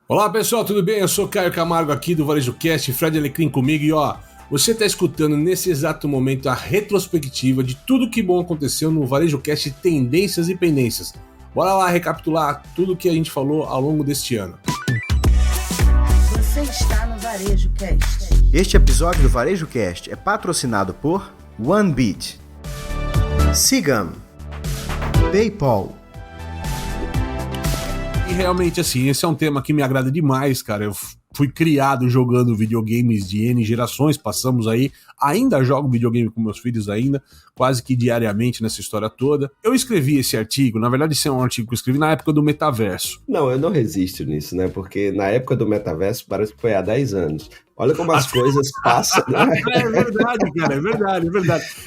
Olá pessoal, tudo bem? Eu sou Caio Camargo aqui do Varejo Cast, Fred Alecrim comigo e você está escutando nesse exato momento a retrospectiva de tudo que bom aconteceu no Varejo Cast Tendências e Pendências. Bora lá recapitular tudo que a gente falou ao longo deste ano. Você está no Varejo Cast. Este episódio do Varejo Cast é patrocinado por OneBeat, Sigam, PayPal. E realmente, assim, esse é um tema que me agrada demais, cara. Eu fui criado jogando videogames de N gerações, passamos aí, ainda jogo videogame com meus filhos ainda, quase que diariamente nessa história toda. Eu escrevi esse artigo, na verdade esse é um artigo que eu escrevi na época do metaverso. Não, eu não resisto nisso, né? Porque na época do metaverso parece que foi há 10 anos. Olha como as coisas passam, né? É verdade, cara, é verdade.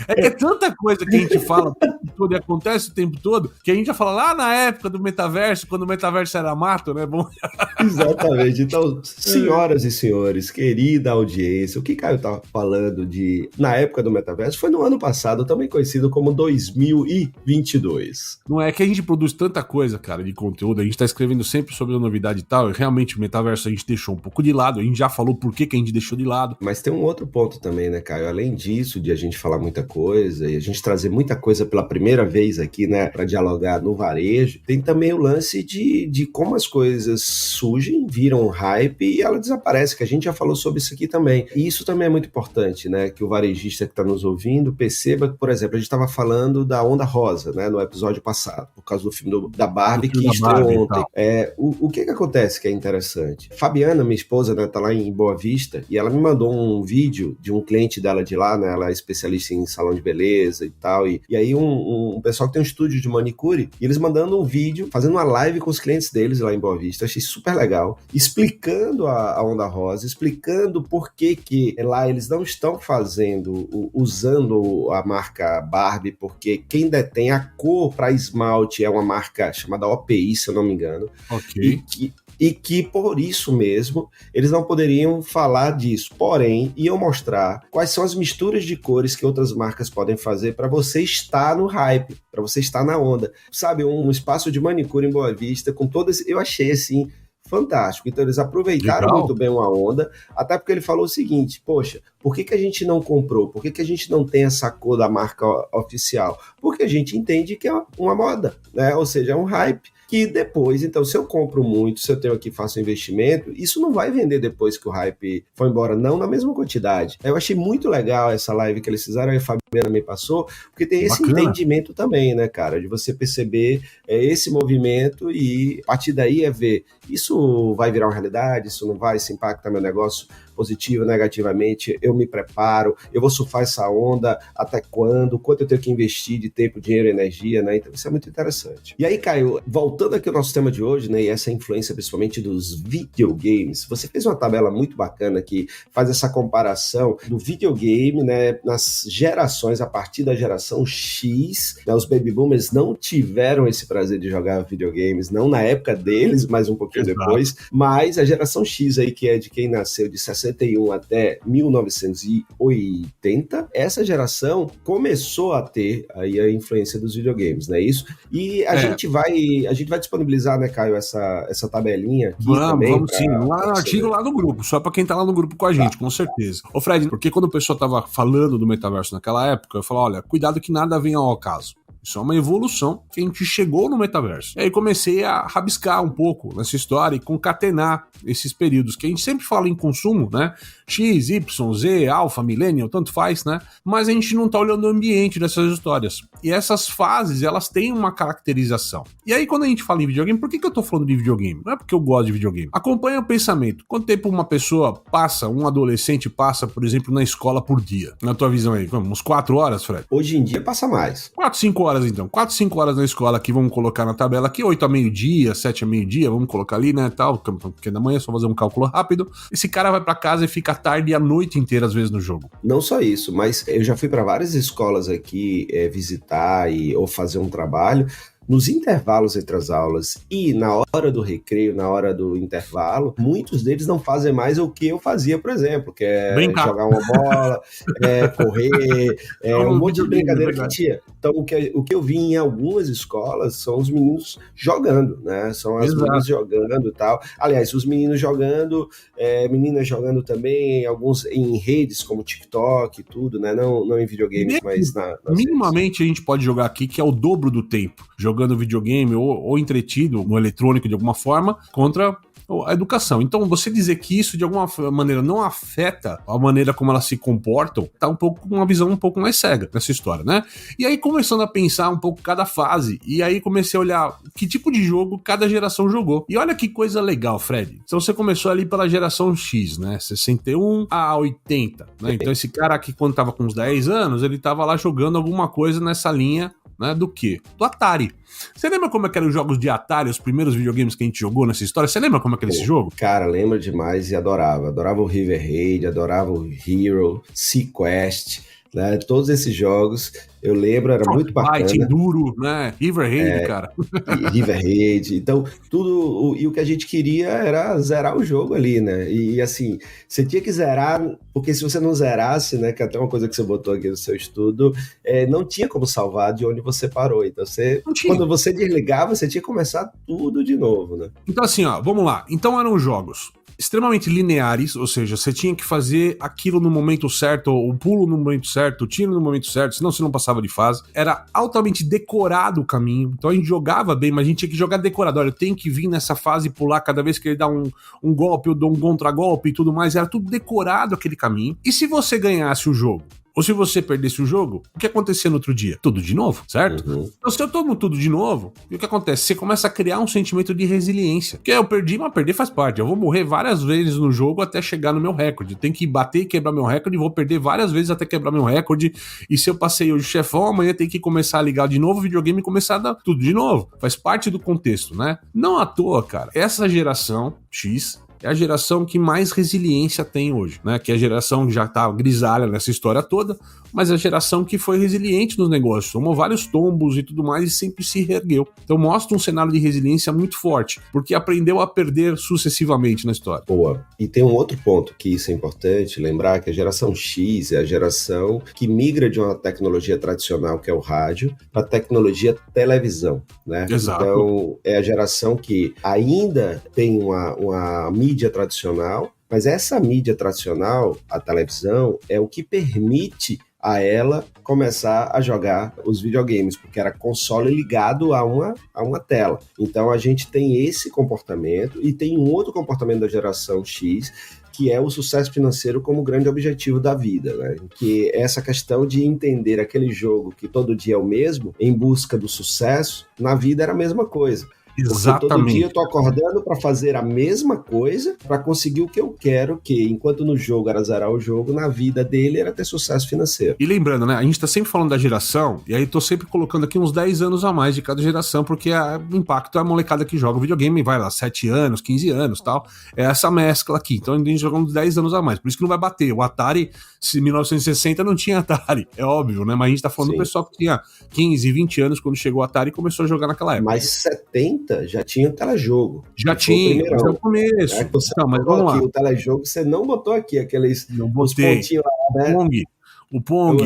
É que é tanta coisa que a gente fala o tempo todo e acontece o tempo todo, que a gente já fala lá na época do metaverso, quando o metaverso era mato, né? Bom... Exatamente. Então, senhoras e senhores, querida audiência, o que Caio tá falando de na época do metaverso foi no ano passado, também conhecido como 2022. Não é que a gente produz tanta coisa, cara, de conteúdo, a gente tá escrevendo sempre sobre a novidade e tal, e realmente o metaverso a gente deixou um pouco de lado, a gente já falou por que a gente deixou de lado. Mas tem um outro ponto também, né, Caio? Além disso, de a gente falar muita coisa e a gente trazer muita coisa pela primeira vez aqui, né, para dialogar no varejo, tem também o lance de como as coisas surgem, viram um hype e ela desaparece, que a gente já falou sobre isso aqui também. E isso também é muito importante, né, que o varejista que está nos ouvindo perceba que, por exemplo, a gente estava falando da Onda Rosa, né, no episódio passado, por causa do filme da Barbie que estreou ontem. O que acontece que é interessante? Fabiana, minha esposa, né, tá lá em Boa Vista, e ela me mandou um vídeo de um cliente dela de lá, né? Ela é especialista em salão de beleza e tal. E aí um pessoal que tem um estúdio de manicure, e eles mandando um vídeo, fazendo uma live com os clientes deles lá em Boa Vista. Eu achei super legal. Explicando a Onda Rosa, explicando por que lá eles não estão usando a marca Barbie, porque quem detém a cor para esmalte é uma marca chamada OPI, se eu não me engano. Ok. E que, por isso mesmo, eles não poderiam falar disso. Porém, iam mostrar quais são as misturas de cores que outras marcas podem fazer para você estar no hype, para você estar na onda. Sabe, um espaço de manicure em Boa Vista, com todo esse... Eu achei, assim, fantástico. Então, eles aproveitaram muito bem uma onda, até porque ele falou o seguinte, poxa, por que a gente não comprou? Por que a gente não tem essa cor da marca oficial? Porque a gente entende que é uma moda, né? Ou seja, é um hype. Que depois, então, se eu compro muito, se eu tenho aqui, faço investimento, isso não vai vender depois que o hype foi embora, não na mesma quantidade. Eu achei muito legal essa live que eles fizeram, a Fabiana me passou, porque tem esse entendimento também, né, cara, de você perceber esse movimento e a partir daí ver, isso vai virar uma realidade, isso não vai, isso impacta meu negócio positivo, negativamente, eu me preparo, eu vou surfar essa onda até quanto eu tenho que investir de tempo, dinheiro e energia, né? Então isso é muito interessante. E aí, Caio, voltando aqui ao nosso tema de hoje, né, e essa influência principalmente dos videogames, você fez uma tabela muito bacana que faz essa comparação do videogame, né, nas gerações, a partir da geração X, né, os baby boomers não tiveram esse prazer de jogar videogames, não na época deles, mas um pouquinho depois, mas a geração X aí, que é de quem nasceu de 61 até 1980, essa geração começou a ter aí a influência dos videogames, não é isso? E a gente vai disponibilizar, né, Caio, essa tabelinha aqui também. Vamos sim, lá no artigo lá no grupo, só pra quem tá lá no grupo com a gente, com certeza. Ô Fred, porque quando o pessoal tava falando do metaverso naquela época, eu falava, olha, cuidado que nada venha ao acaso. Isso é uma evolução que a gente chegou no metaverso. E aí comecei a rabiscar um pouco nessa história e concatenar esses períodos que a gente sempre fala em consumo, né? X, Y, Z, alfa, millennial, tanto faz, né? Mas a gente não tá olhando o ambiente dessas histórias. E essas fases, elas têm uma caracterização. E aí quando a gente fala em videogame, por que eu tô falando de videogame? Não é porque eu gosto de videogame. Acompanha o pensamento. Quanto tempo uma pessoa passa, um adolescente passa, por exemplo, na escola por dia? Na tua visão aí, uns 4 horas, Fred? Hoje em dia passa mais. 4, 5 horas então. 4, 5 horas na escola aqui, vamos colocar na tabela aqui, 8 a meio-dia, 7 a meio-dia, vamos colocar ali, né, tal, porque da manhã é só fazer um cálculo rápido. Esse cara vai pra casa e fica a tarde e a noite inteira, às vezes, no jogo. Não só isso, mas eu já fui para várias escolas aqui visitar ou fazer um trabalho. Nos intervalos entre as aulas e na hora do recreio, na hora do intervalo, muitos deles não fazem mais o que eu fazia, por exemplo, que é brincar, jogar uma bola, correr, um monte de brincadeira que tinha. Então, o que eu vi em algumas escolas são os meninos jogando, né? São as meninas jogando e tal. Aliás, os meninos jogando, meninas jogando também, alguns em redes como TikTok e tudo, né? Não em videogames, mas minimamente redes. A gente pode jogar aqui, que é o dobro do tempo, jogando videogame ou entretido no eletrônico de alguma forma, contra a educação. Então, você dizer que isso de alguma maneira não afeta a maneira como elas se comportam, tá um pouco com uma visão um pouco mais cega nessa história, né? E aí, começando a pensar um pouco cada fase, e aí comecei a olhar que tipo de jogo cada geração jogou. E olha que coisa legal, Fred. Então, você começou ali pela geração X, né? 61 a 80, né? Então, esse cara aqui, quando tava com uns 10 anos, ele tava lá jogando alguma coisa nessa linha, né? Do quê? Do Atari. Você lembra como é que eram os jogos de Atari, os primeiros videogames que a gente jogou nessa história? Você lembra como é que era esse jogo? Cara, lembro demais e adorava. Adorava o River Raid, adorava o Hero, Sequest, né? Todos esses jogos, eu lembro, era muito bacana. Enduro, né? River Raid, cara. River Raid. Então, tudo... E o que a gente queria era zerar o jogo ali, né? E assim, você tinha que zerar, porque se você não zerasse, né? Que é até uma coisa que você botou aqui no seu estudo, não tinha como salvar de onde você parou. Então, quando você desligava, você tinha que começar tudo de novo, né? Então, assim, ó, vamos lá. Então, eram jogos extremamente lineares, ou seja, você tinha que fazer aquilo no momento certo, o pulo no momento certo, o tiro no momento certo, senão você não passava de fase. Era altamente decorado o caminho, então a gente jogava bem, mas a gente tinha que jogar decorado. Olha, eu tenho que vir nessa fase e pular cada vez que ele dá um golpe, eu dou um contragolpe e tudo mais, era tudo decorado aquele caminho. E se você ganhasse o jogo? Ou se você perdesse o jogo, o que acontecia no outro dia? Tudo de novo, certo? Então, se eu tomo tudo de novo, o que acontece? Você começa a criar um sentimento de resiliência. Porque eu perdi, mas perder faz parte. Eu vou morrer várias vezes no jogo até chegar no meu recorde. Tem que bater e quebrar meu recorde, vou perder várias vezes até quebrar meu recorde. E se eu passei hoje o chefão, amanhã tem que começar a ligar de novo o videogame e começar a dar tudo de novo. Faz parte do contexto, né? Não à toa, cara. Essa geração X é a geração que mais resiliência tem hoje, né? Que é a geração que já tá grisalha nessa história toda, mas é a geração que foi resiliente nos negócios, tomou vários tombos e tudo mais e sempre se reergueu. Então mostra um cenário de resiliência muito forte, porque aprendeu a perder sucessivamente na história. Boa. E tem um outro ponto que isso é importante lembrar, que a geração X é a geração que migra de uma tecnologia tradicional, que é o rádio, para a tecnologia televisão, né? Exato. Então é a geração que ainda tem uma mídia tradicional, mas essa mídia tradicional, a televisão, é o que permite a ela começar a jogar os videogames, porque era console ligado a uma tela. Então a gente tem esse comportamento e tem um outro comportamento da geração X, que é o sucesso financeiro como grande objetivo da vida, né? Que é essa questão de entender aquele jogo que todo dia é o mesmo, em busca do sucesso, na vida era a mesma coisa. Exatamente. Porque todo dia eu tô acordando para fazer a mesma coisa, para conseguir o que eu quero, que enquanto no jogo era zerar o jogo, na vida dele era ter sucesso financeiro. E lembrando, né, a gente tá sempre falando da geração, e aí tô sempre colocando aqui uns 10 anos a mais de cada geração, porque o impacto é a molecada que joga videogame, vai lá, 7 anos, 15 anos, tal, é essa mescla aqui, então a gente joga uns 10 anos a mais, por isso que não vai bater, o Atari, se 1960 não tinha Atari, é óbvio, né, mas a gente tá falando do pessoal que tinha 15, 20 anos quando chegou o Atari e começou a jogar naquela época. Mas 70 já tinha o telejogo. Já tinha, mas é o começo. Você mas vamos lá. O telejogo, você não botou aqui aqueles não botei. Pontinhos lá, né? O Pong.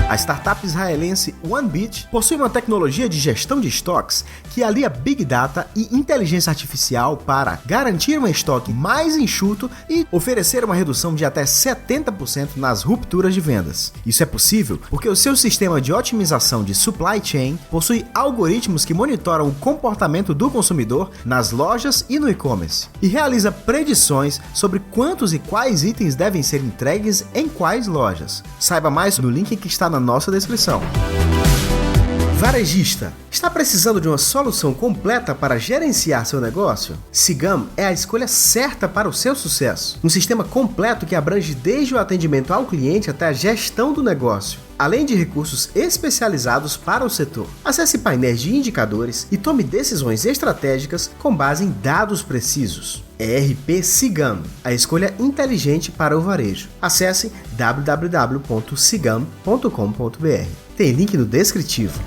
A startup israelense OneBit possui uma tecnologia de gestão de estoques que alia Big Data e inteligência artificial para garantir um estoque mais enxuto e oferecer uma redução de até 70% nas rupturas de vendas. Isso é possível porque o seu sistema de otimização de supply chain possui algoritmos que monitoram o comportamento do consumidor nas lojas e no e-commerce e realiza predições sobre quantos e quais itens devem ser entregues em quais lojas. Saiba mais no link que está na nossa descrição. Varejista, está precisando de uma solução completa para gerenciar seu negócio? Sigam é a escolha certa para o seu sucesso. Um sistema completo que abrange desde o atendimento ao cliente até a gestão do negócio, além de recursos especializados para o setor. Acesse painéis de indicadores e tome decisões estratégicas com base em dados precisos. ERP Sigam, a escolha inteligente para o varejo. Acesse www.sigam.com.br. Tem link no descritivo.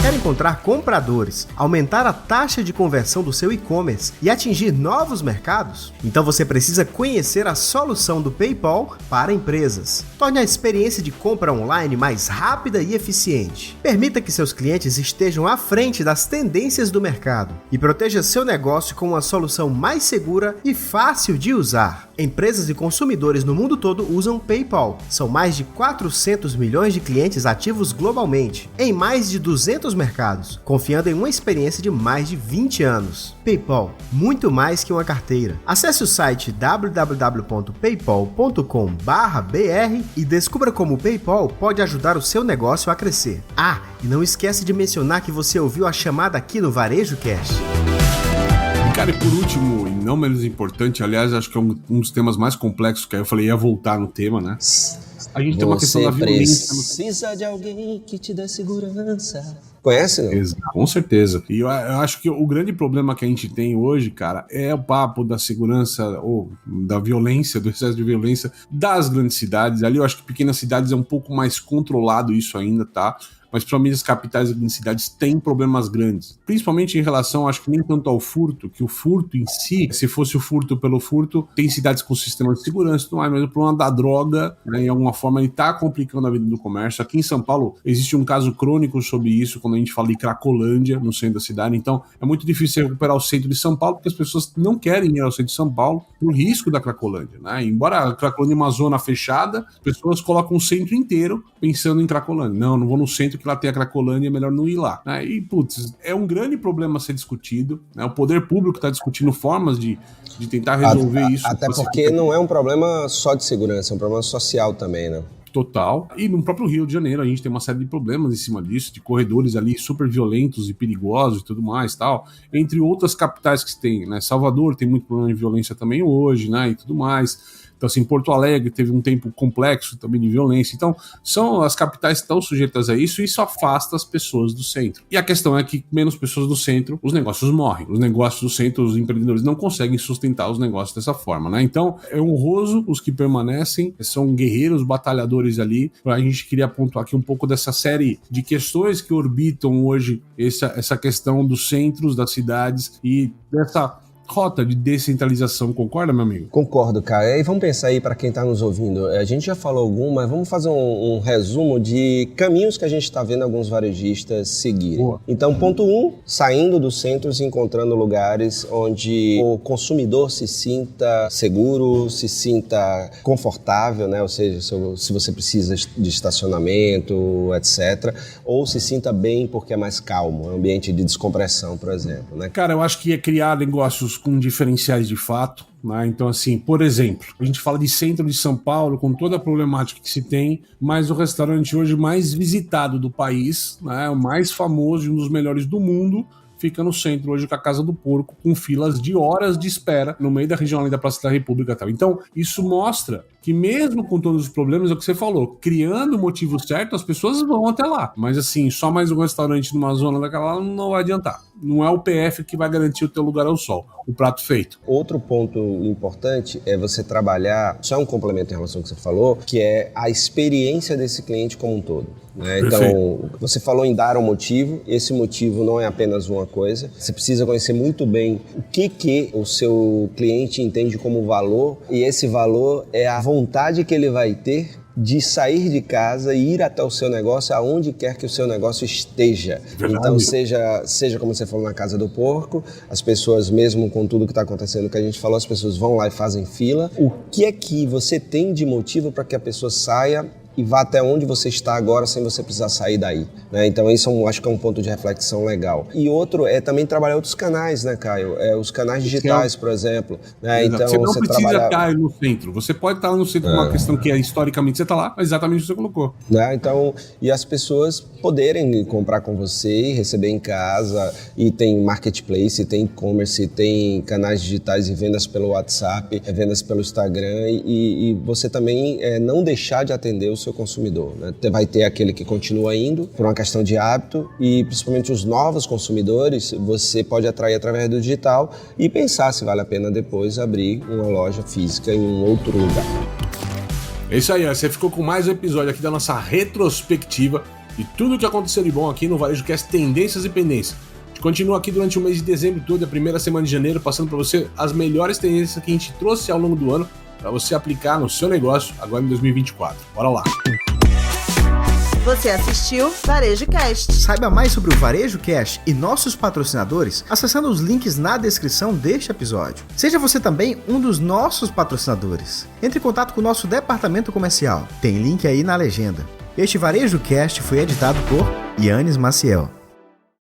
Quer encontrar compradores, aumentar a taxa de conversão do seu e-commerce e atingir novos mercados? Então você precisa conhecer a solução do PayPal para empresas. Torne a experiência de compra online mais rápida e eficiente. Permita que seus clientes estejam à frente das tendências do mercado e proteja seu negócio com uma solução mais segura e fácil de usar. Empresas e consumidores no mundo todo usam PayPal. São mais de 400 milhões de clientes ativos globalmente, em mais de 200 mercados, confiando em uma experiência de mais de 20 anos. PayPal, muito mais que uma carteira. Acesse o site www.paypal.com/br e descubra como o PayPal pode ajudar o seu negócio a crescer. Ah, e não esquece de mencionar que você ouviu a chamada aqui no Varejo Cast. Cara, e por último, e não menos importante, aliás, acho que é um dos temas mais complexos, que aí eu falei ia voltar no tema, né? A gente tem uma questão da violência. Precisa de alguém que te dê segurança. Conhece, não? Com certeza. E eu acho que o grande problema que a gente tem hoje, cara, é o papo da segurança ou da violência, do excesso de violência das grandes cidades. Ali eu acho que pequenas cidades é um pouco mais controlado isso ainda, tá? Mas principalmente as capitais das cidades têm problemas grandes. Principalmente em relação, acho que nem tanto ao furto, que o furto em si, se fosse o furto pelo furto, tem cidades com sistema de segurança, não é, mas o problema da droga, né, em alguma forma, ele tá complicando a vida do comércio. Aqui em São Paulo, existe um caso crônico sobre isso, quando a gente fala de Cracolândia, no centro da cidade. Então, é muito difícil recuperar o centro de São Paulo, porque as pessoas não querem ir ao centro de São Paulo por risco da Cracolândia, né? Embora a Cracolândia é uma zona fechada, as pessoas colocam o centro inteiro pensando em Cracolândia. Não vou no centro que lá tem a Cracolândia, é melhor não ir lá, né? E, putz, é um grande problema a ser discutido, né? O poder público está discutindo formas de tentar resolver isso. Até porque não é um problema só de segurança, é um problema social também, né? Total. E no próprio Rio de Janeiro a gente tem uma série de problemas em cima disso, de corredores ali super violentos e perigosos e tudo mais, tal, entre outras capitais que se tem, né? Salvador tem muito problema de violência também hoje, né? E tudo mais. Então, assim, Porto Alegre teve um tempo complexo também de violência. Então, são as capitais que estão sujeitas a isso e isso afasta as pessoas do centro. E a questão é que menos pessoas do centro, os negócios morrem. Os negócios do centro, os empreendedores não conseguem sustentar os negócios dessa forma, né? Então, é honroso os que permanecem, são guerreiros, batalhadores ali. A gente queria pontuar aqui um pouco dessa série de questões que orbitam hoje essa questão dos centros das cidades e dessa rota de descentralização, concorda, meu amigo? Concordo, cara. E vamos pensar aí para quem está nos ouvindo. A gente já falou algum, mas vamos fazer um resumo de caminhos que a gente está vendo alguns varejistas seguirem. Boa. Então, ponto 1, saindo dos centros e encontrando lugares onde o consumidor se sinta seguro, se sinta confortável, né? Ou seja, se você precisa de estacionamento, etc. Ou se sinta bem porque é mais calmo, é um ambiente de descompressão, por exemplo, né? Cara, eu acho que é criar negócios com diferenciais de fato, né? Então, assim, por exemplo, a gente fala de centro de São Paulo, com toda a problemática que se tem, mas o restaurante hoje mais visitado do país, né? O mais famoso e um dos melhores do mundo, fica no centro hoje com a Casa do Porco, com filas de horas de espera no meio da região ali da Praça da República e tal. Então, isso mostra que mesmo com todos os problemas, é o que você falou, criando o motivo certo, as pessoas vão até lá. Mas assim, só mais um restaurante numa zona daquela lá não vai adiantar. Não é o PF que vai garantir o teu lugar ao sol, o prato feito. Outro ponto importante é você trabalhar, só um complemento em relação ao que você falou, que é a experiência desse cliente como um todo. Né? Então, você falou em dar um motivo, esse motivo não é apenas uma coisa, você precisa conhecer muito bem o que o seu cliente entende como valor, e esse valor é a vontade que ele vai ter de sair de casa e ir até o seu negócio, aonde quer que o seu negócio esteja. Verdade. Então, seja como você falou na Casa do Porco, as pessoas, mesmo com tudo que está acontecendo, que a gente falou, as pessoas vão lá e fazem fila. O que é que você tem de motivo para que a pessoa saia e vá até onde você está agora sem você precisar sair daí, né? Então isso acho que é um ponto de reflexão legal. E outro é também trabalhar outros canais, né, Caio? Os canais digitais, por exemplo. Né? Então, você não precisa estar no centro. Você pode estar no centro com uma questão que historicamente você está lá, mas exatamente o que você colocou. Né? Então, e as pessoas poderem comprar com você, receber em casa, e tem marketplace, tem e-commerce, tem canais digitais e vendas pelo WhatsApp, vendas pelo Instagram, e você também não deixar de atender o seu consumidor, né? Vai ter aquele que continua indo por uma questão de hábito, e principalmente os novos consumidores você pode atrair através do digital e pensar se vale a pena depois abrir uma loja física em um outro lugar. É isso aí, você ficou com mais um episódio aqui da nossa retrospectiva e tudo o que aconteceu de bom aqui no Varejo Cast Tendências e Pendências. A gente continua aqui durante o mês de dezembro todo, a primeira semana de janeiro, passando para você as melhores tendências que a gente trouxe ao longo do ano para você aplicar no seu negócio agora em 2024. Bora lá! Você assistiu Varejo Cast. Saiba mais sobre o Varejo Cast e nossos patrocinadores acessando os links na descrição deste episódio. Seja você também um dos nossos patrocinadores. Entre em contato com o nosso departamento comercial. Tem link aí na legenda. Este Varejo Cast foi editado por Yannis Maciel.